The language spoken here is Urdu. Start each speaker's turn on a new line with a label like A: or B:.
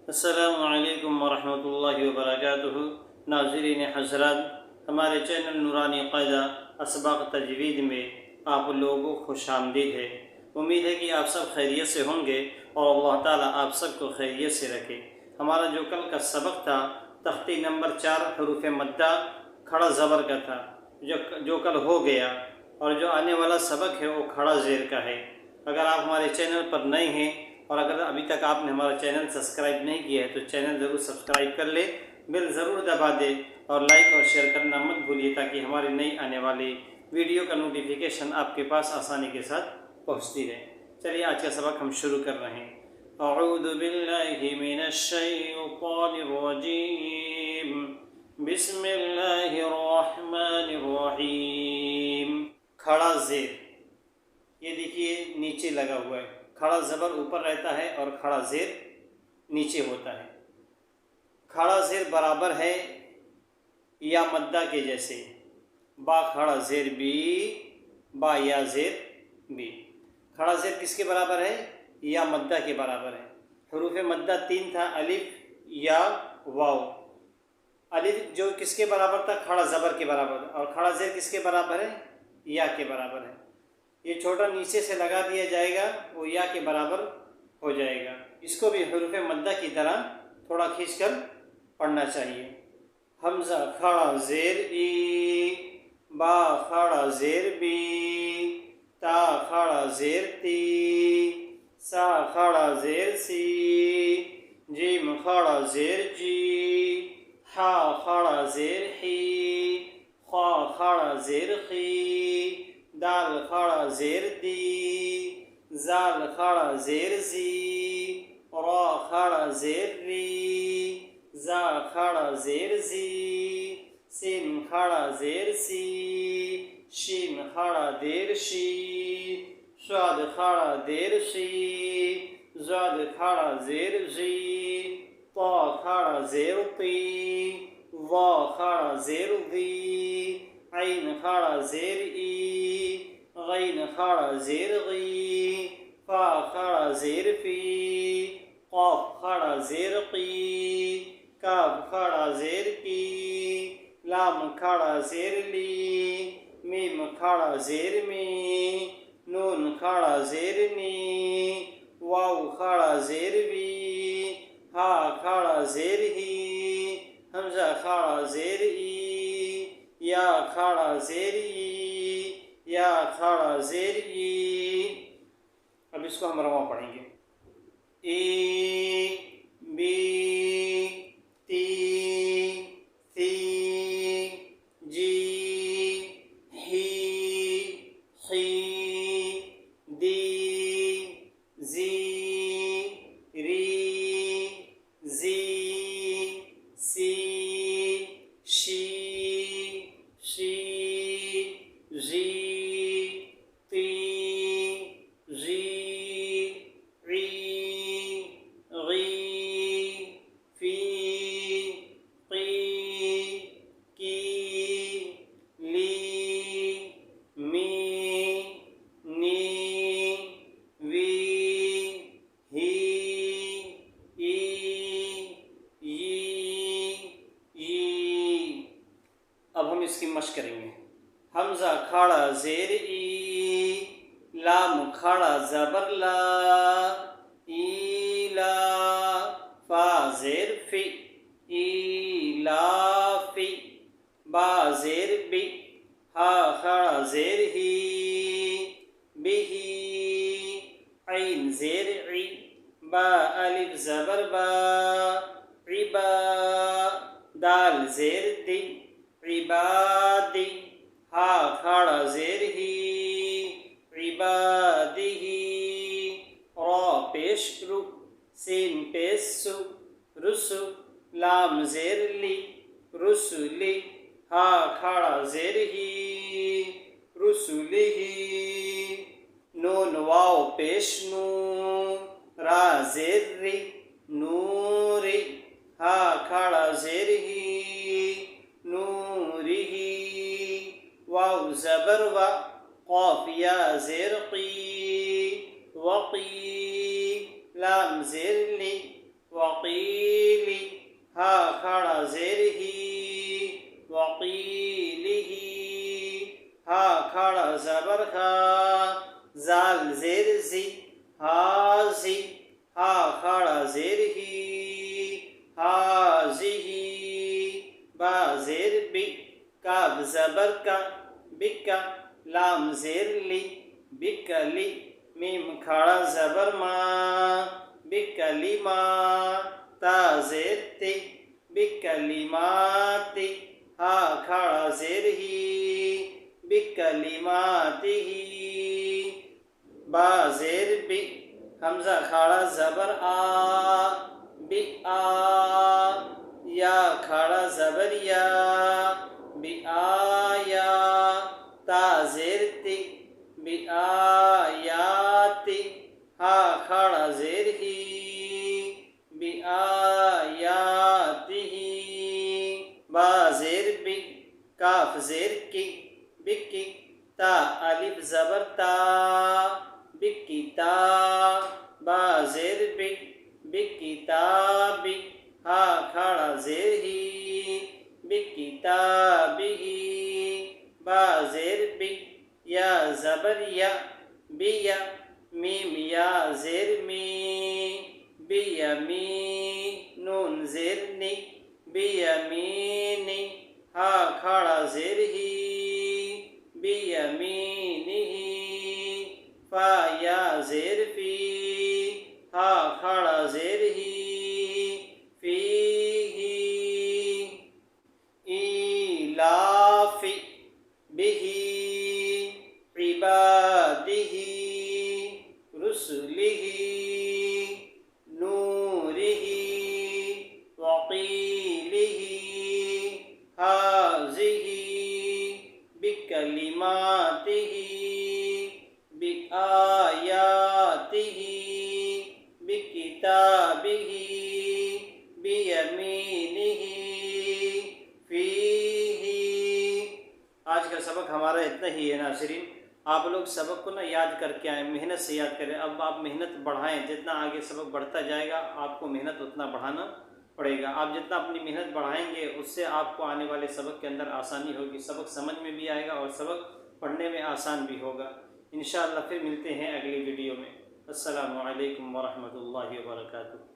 A: السلام علیکم ورحمۃ اللہ وبرکاتہ۔ ناظرین حضرات، ہمارے چینل نورانی قاعدہ اسباق تجوید میں آپ لوگوں کو خوش آمدید ہے۔ امید ہے کہ آپ سب خیریت سے ہوں گے اور اللہ تعالیٰ آپ سب کو خیریت سے رکھے۔ ہمارا جو کل کا سبق تھا تختی نمبر 4 حروف مدہ کھڑا زبر کا تھا، جو کل ہو گیا، اور جو آنے والا سبق ہے وہ کھڑا زیر کا ہے۔ اگر آپ ہمارے چینل پر نئے ہیں اور اگر ابھی تک آپ نے ہمارا چینل سبسکرائب نہیں کیا ہے تو چینل ضرور سبسکرائب کر لیں، بیل ضرور دبا دیں اور لائک اور شیئر کرنا مت بھولیے تاکہ ہماری نئی آنے والی ویڈیو کا نوٹیفیکیشن آپ کے پاس آسانی کے ساتھ پہنچتی رہے۔ چلیے آج کا سبق ہم شروع کر رہے ہیں۔ اعوذ باللہ من الشیطان الرجیم، بسم اللہ الرحمن الرحیم۔ کھڑا زیر، یہ دیکھیے نیچے لگا ہوا ہے، کھڑا زبر اوپر رہتا ہے اور کھڑا زیر نیچے ہوتا ہے۔ کھڑا زیر برابر ہے یا مدہ کے جیسے، با کھڑا زیر بی، با یا زیر بی۔ کھڑا زیر کس کے برابر ہے؟ یا مدہ کے برابر ہے۔ حروف مدہ 3 تھا، الف یا واو۔ الف جو کس کے برابر تھا؟ کھڑا زبر کے برابر، اور کھڑا زیر کس کے برابر ہے؟ یا کے برابر ہے۔ یہ چھوٹا نیچے سے لگا دیا جائے گا، وہ یا کے برابر ہو جائے گا۔ اس کو بھی حروف مدہ کی طرح تھوڑا کھینچ کر پڑھنا چاہیے۔ حمزہ کھڑا زیر ای، با کھڑا زیر بی، تا کھڑا زیر تی، سا کھڑا زیر سی، جیم کھڑا زیر جی، حا کھڑا زیر حی، خا کھڑا زیر خی، دال کھڑا زیر دی، زال کھڑا زیر زی، را کھڑا زیر ری، زا کھڑا زیر زی، سین کھڑا زیر سی، شین کھڑا دیر شی، صاد کھڑا دیر شی، زاد کھڑا زیر زی، طا کھڑا زیر طی، وا کھڑا زیر ذی، عین کھڑا زیر ای، غین کھڑا زیر غی، فا کھڑا زیر فی، قاف کھڑا زیر قی، کاف کھڑا زیر کی، لام کھڑا زیر لی، میم کھڑا زیر می، نون کھڑا زیر نی، واو کھڑا زیر وی، ہا کھڑا زیر ہی، حمزہ کھڑا زیر ای، یا کھڑا زیر ای، یا کھڑا زیر ای۔ اب اس کو ہم رواں پڑھیں گے۔ ای، بی، تی، ثی، جی، حی، خی، دی، زی، ری، زی، سی، شی، شی، ژی، تی، ژی، عی، غی، فی، قی، کی، لی، می، نی، وی، ہی، ای، ی، ی۔ اب ہم اس کی مشق کریں گے۔ حمزہ کھڑا زیر ای، لام کھڑا زبر لا، ای لا، فا زیر فی، ای لا فی، با زیر بی، ہا کھڑا زیر ہی، بی، عین زیر عی، با الف زبر با، عبا، دال زیر دی، عبادی، ہا کھڑا زیر ہی، عبادی، را پیش رو، سین پیش سو، رسو، لام زیر لی، رسولی، ہا کھڑا زیر ہی، رسولی، نون واو پیش نو، را زیر ری، نوری، ہا کھڑا زیر ہی، نوری، واو زبر وا، قاف یا زیر قی، وقی، لام زیر لی، وقیلی ہا کھڑا زیر ہی وقیلہ ہا کھڑا زبر کھا زال زیر زی حازی ہا کھڑا زیر ہی حازہ با زیر بی کاف زبر کا بکا لام زیر لی بکلی میم کھڑا زبر ما بکلما تا زیر تی بکلماتی ہا کھڑا زیر ہی بکلماتہ با زیر بی حمزہ کھڑا زبر آ بی آ یا کھڑا زبر یا بی آیا تا زیر تی بی آیاتی ہا کھڑا زیر ہی بی آیاتہ با زیر بی کاف زیر کی بکی تا الف زبر تا بکی تا با زیر بی بکتابی ہا کھڑا زیر ہی بکتابہ با زیر بی یا زبر یا بیا میم یا زیر می بیمی نون زیر نی بیمینی ہا کھڑا زیر ہی بیمینہ فا یا زیر فی ہا کھڑا زیر ہی فیہ ایلاف بہ عبادہ رسلہ نورہ وقیلہ حاذہ بکلماتہ بآیاتہ بکتابہ بیمینہ فیہ۔ آج کا سبق ہمارا اتنا ہی ہے ناظرین، آپ لوگ سبق کو یاد کر کے آئیں، محنت سے یاد کریں۔ اب آپ محنت بڑھائیں، جتنا آگے سبق بڑھتا جائے گا آپ کو محنت اتنا بڑھانا پڑے گا۔ آپ جتنا اپنی محنت بڑھائیں گے اس سے آپ کو آنے والے سبق کے اندر آسانی ہوگی، سبق سمجھ میں بھی آئے گا اور سبق پڑھنے میں آسان بھی ہوگا۔ انشاءاللہ پھر ملتے ہیں اگلی ویڈیو میں۔ السلام علیکم ورحمۃ اللہ وبرکاتہ۔